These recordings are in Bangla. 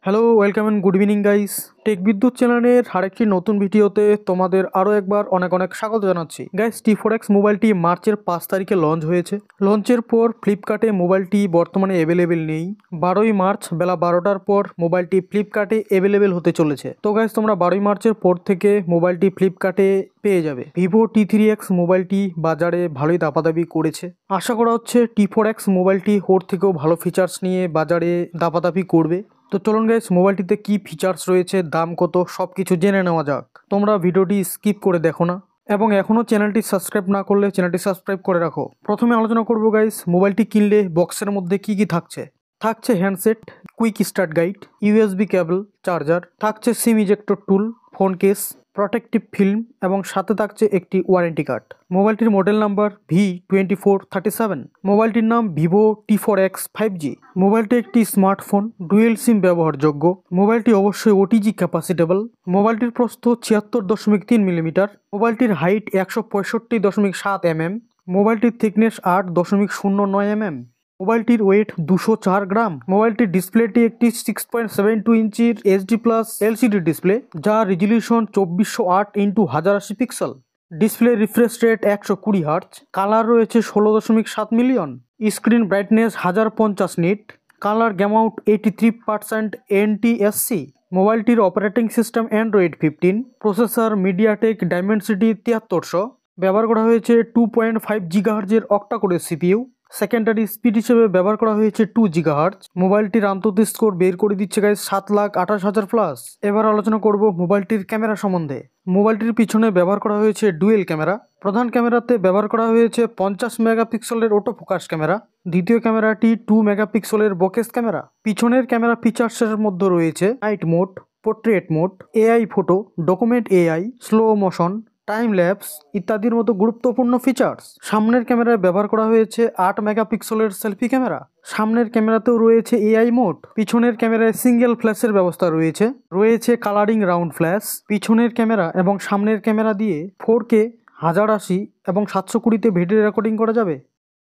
Hello welcome and good evening guys. Tech Bidyut চ্যানেলের আরেকটি নতুন ভিডিওতে তোমাদের আরও একবার অনেক অনেক স্বাগত জানাচ্ছি। গাইস, T4X মোবাইলটি মার্চের 5 তারিখে লঞ্চ হয়েছে। লঞ্চের পর ফ্লিপকার্টে মোবাইলটি বর্তমানে অ্যাভেলেবেল নেই। 12ই মার্চ বেলা 12টার পর মোবাইলটি ফ্লিপকার্টে অ্যাভেলেবেল হতে চলেছে। তো গাইস, তোমরা 12ই মার্চের পর থেকে মোবাইলটি ফ্লিপকার্টে পেয়ে যাবে। ভিভো T3X মোবাইলটি বাজারে ভালোই দাপাদাপি করেছে। আশা করা হচ্ছে T4X মোবাইলটি ওর থেকেও ভালো ফিচার্স নিয়ে বাজারে দাপাদাপি করবে। তো চলুন গাইস, মোবাইলটিতে কি ফিচার্স রয়েছে, দাম কত, সব কিছু জেনে নেওয়া যাক। তোমরা ভিডিওটি স্কিপ করে দেখো না, এবং এখনও চ্যানেলটি সাবস্ক্রাইব না করলে চ্যানেলটি সাবস্ক্রাইব করে রাখো। প্রথমে আলোচনা করব গাইস, মোবাইলটি কিনলে বক্সের মধ্যে কি কি থাকছে। থাকছে handset, quick start guide, USB cable, charger, থাকছে SIM ejector tool, phone case, protective film এবং সাথে থাকছে একটি ওয়ারেন্টি কার্ড। মোবাইলটির মডেল নাম্বার V2437। মোবাইলটির নাম ভিভো T4X 5G। মোবাইলটি একটি স্মার্টফোন, ডুয়েল সিম ব্যবহারযোগ্য। মোবাইলটি অবশ্যই ওটিজি ক্যাপাসিটেবল। মোবাইলটির প্রস্থ 76.3 মিলিমিটার। মোবাইলটির হাইট 165.7 mm। মোবাইলটির থিকনেস 8.09 mm। মোবাইলটির ওয়েট 204 গ্রাম। মোবাইলটির ডিসপ্লেটি একটি 6.72 ইঞ্চির HD+ LCD ডিসপ্লে, যার resolution 2408x1080 pixel. Display refresh rate 120 hertz. Colour রয়েছে 16.7 million. Screen brightness 1050 nit. Colour gamut 83% NTSC। মোবাইলটির operating system Android 15। Processor MediaTek Dimensity 7300। ব্যবহার করা হয়েছে 2.5 GHz অক্টা কোরের CPU। সেকেন্ডারি স্পিড হিসেবে ব্যবহার করা হয়েছে 2 GHz। মোবাইলটির আন্তর্জাতিক স্কোর বের করে দিচ্ছে গাইস 7,28,000 প্লাস। এবার আলোচনা করব মোবাইলটির ক্যামেরা সম্বন্ধে। মোবাইলটির পিছনে ব্যবহার করা হয়েছে ডুয়েল ক্যামেরা। প্রধান ক্যামেরাতে ব্যবহার করা হয়েছে 50 মেগাপিক্সেলের অটো ফোকাস ক্যামেরা। দ্বিতীয় ক্যামেরাটি 2 মেগাপিক্সেলের বোকেস ক্যামেরা। পিছনের ক্যামেরা ফিচার্সের মধ্যে রয়েছে night mode, portrait mode, AI photo, document AI, slow motion, time lapse ইত্যাদির মতো গুরুত্বপূর্ণ ফিচার্স। সামনের ক্যামেরায় ব্যবহার করা হয়েছে 8 মেগাপিক্সেলের সেলফি ক্যামেরা। সামনের ক্যামেরাতেও রয়েছে AI মোড। পিছনের ক্যামেরায় সিঙ্গেল ফ্ল্যাশের ব্যবস্থা রয়েছে কালারিং রাউন্ড ফ্ল্যাশ। পিছনের ক্যামেরা এবং সামনের ক্যামেরা দিয়ে 4K 1080 এবং 720তে ভিডিও রেকর্ডিং করা যাবে।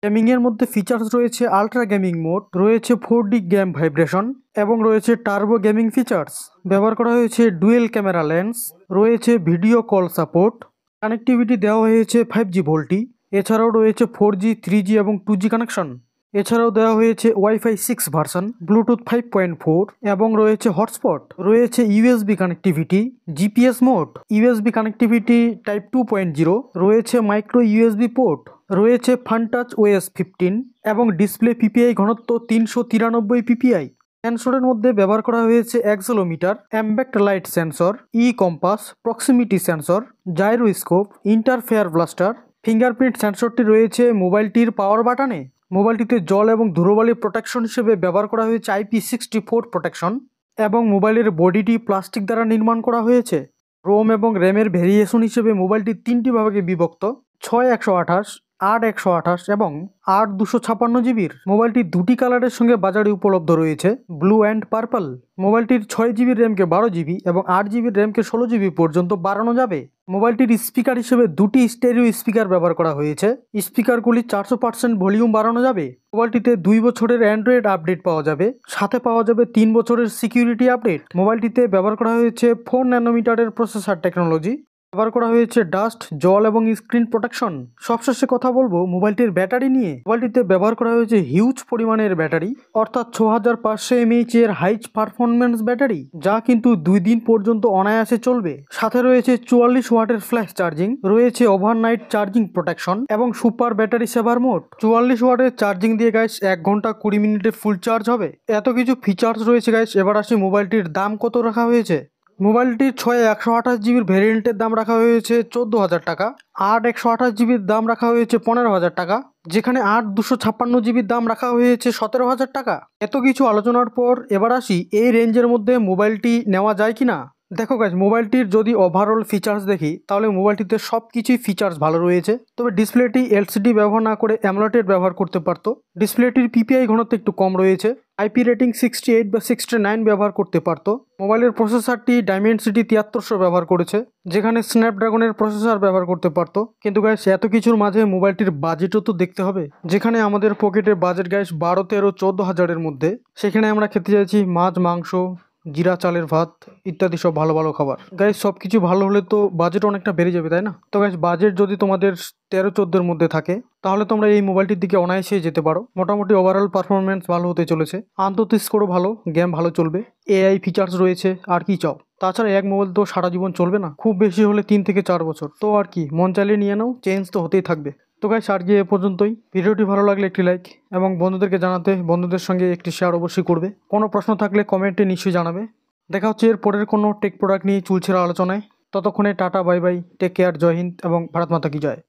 গেমিংয়ের মধ্যে ফিচার্স রয়েছে আলট্রা গেমিং মোড, রয়েছে 4D গেম ভাইব্রেশন এবং রয়েছে টার্বো গেমিং ফিচার্স। ব্যবহার করা হয়েছে ডুয়েল ক্যামেরা লেন্স, রয়েছে ভিডিও কল সাপোর্ট। কানেক্টিভিটি দেওয়া হয়েছে 5G ভোল্টি। এছাড়াও রয়েছে 4G, 3G এবং 2G কানেকশন। এছাড়াও দেওয়া হয়েছে Wi-Fi 6 ভার্সন, ব্লুটুথ 5.4 এবং রয়েছে হটস্পট। রয়েছে USB connectivity, GPS mode, USB connectivity type 2.0, রয়েছে মাইক্রো USB পোর্ট, রয়েছে ফানটাচ OS 15 এবং ডিসপ্লে PPI ঘনত্ব 393 PPI। সেন্সরের মধ্যে ব্যবহার করা হয়েছে accelerometer, ambient light sensor, compass, proximity sensor, gyroscope, interfere blaster. Fingerprint সেন্সরটি রয়েছে মোবাইলটির পাওয়ার বাটনে। মোবাইলটিতে জল এবং ধুলোবালি প্রোটেকশন হিসেবে ব্যবহার করা হয়েছে IP64 প্রোটেকশন এবং মোবাইলের বডিটি প্লাস্টিক দ্বারা নির্মাণ করা হয়েছে। রোম এবং র্যামের ভেরিয়েশন হিসেবে মোবাইলটি 3টি ভাগে বিভক্ত, 6/128, 8/128 এবং 8/256 জিবির। মোবাইলটি 2টি কালারের সঙ্গে বাজারে উপলব্ধ রয়েছে, ব্লু অ্যান্ড পার্পল। মোবাইলটির 6 জিবির র্যামকে 12 জিবি এবং 8 জিবির র্যামকে 16 জিবি পর্যন্ত বাড়ানো যাবে। মোবাইলটির স্পিকার হিসেবে 2টি স্টেরিও স্পিকার ব্যবহার করা হয়েছে। স্পিকারগুলি 400% ভলিউম বাড়ানো যাবে। মোবাইলটিতে 2 বছরের অ্যান্ড্রয়েড আপডেট পাওয়া যাবে, সাথে পাওয়া যাবে 3 বছরের সিকিউরিটি আপডেট। মোবাইলটিতে ব্যবহার করা হয়েছে 4 ন্যানোমিটারের প্রসেসর টেকনোলজি। ব্যবহার করা হয়েছে ডাস্ট, জল এবং স্ক্রিন প্রোটেকশন। সবশেষে কথা বলবো মোবাইলটির ব্যাটারি নিয়ে। মোবাইলটিতে ব্যবহার করা হয়েছে হিউজ পরিমাণের ব্যাটারি, অর্থাৎ 6500 mAh এর হাই পারফরমেন্স ব্যাটারি, যা কিন্তু 2 দিন পর্যন্ত অনায়াসে চলবে। সাথে রয়েছে 44 ওয়াটের ফ্ল্যাশ চার্জিং, রয়েছে ওভারনাইট চার্জিং প্রোটেকশন এবং সুপার ব্যাটারি সেভার মোড। 44 ওয়াটের চার্জিং দিয়ে গাইস 1 ঘন্টা 20 মিনিটে ফুল চার্জ হবে। এত কিছু ফিচার্স রয়েছে গাইস। এবার আসি মোবাইলটির দাম কত রাখা হয়েছে। মোবাইলটির 6/128 জিবির ভ্যারিয়েন্টের দাম রাখা হয়েছে 14,000 টাকা। 8/128 জিবির দাম রাখা হয়েছে 15,000 টাকা, যেখানে 8/256 জিবির দাম রাখা হয়েছে 17,000 টাকা। এত কিছু আলোচনার পর এবার আসি এই রেঞ্জের মধ্যে মোবাইলটি নেওয়া যায় কিনা। দেখো গাইজ, মোবাইলটির যদি ওভারঅল ফিচার্স দেখি তাহলে মোবাইলটিতে সব কিছুই ফিচার্স ভালো রয়েছে। তবে ডিসপ্লেটি LCD ব্যবহার না করে অ্যামোলেড ব্যবহার করতে পারতো। ডিসপ্লেটির PPI ঘনত্ব একটু কম রয়েছে। IP রেটিং 68 বা 69 ব্যবহার করতে পারতো। মোবাইলের প্রসেসরটি ডাইমেনসিটি 7300 ব্যবহার করেছে, যেখানে স্ন্যাপড্রাগনের প্রসেসর ব্যবহার করতে পারতো। কিন্তু গাইজ, এত কিছুর মাঝে মোবাইলটির বাজেটও তো দেখতে হবে। যেখানে আমাদের পকেটের বাজেট গাইজ 12, 13, 14 হাজারের মধ্যে, সেখানে আমরা খেতে চাইছি মাছ, মাংস, জিরা চালের ভাত ইত্যাদি সব ভালো ভালো খাবার। গাইস সব কিছু ভালো হলে তো বাজেট অনেকটা বেড়ে যাবে, তাই না? তো গাইস বাজেট যদি তোমাদের 13-14 মধ্যে থাকে তাহলে তোমরা এই মোবাইলটির দিকে অনায়াসে যেতে পারো। মোটামুটি ওভারঅল পারফরমেন্স ভালো হতে চলেছে, আন্তর্জাতিক স্কোরও ভালো, গেম ভালো চলবে, এআই ফিচার্স রয়েছে, আর কি চাও? তাছাড়া এক মোবাইল তো সারা জীবন চলবে না, খুব বেশি হলে 3 থেকে 4 বছর। তো আর কি, মন চাইলে নিয়ে নাও, চেঞ্জ তো হতেই থাকবে। তো গাইস আজকে এ পর্যন্তই। ভিডিওটি ভালো লাগলে একটি লাইক এবং বন্ধুদেরকে জানাতে বন্ধুদের সঙ্গে একটি শেয়ার অবশ্যই করবে। কোনো প্রশ্ন থাকলে কমেন্টে নিশ্চয়ই জানাবে। দেখা হচ্ছে এর পরের কোনো টেক প্রোডাক্ট নিয়ে চুলছেরা আলোচনায়। ততক্ষণে tata, bye bye, take care, Jai Hind এবং ভারত মাতা কি জয়।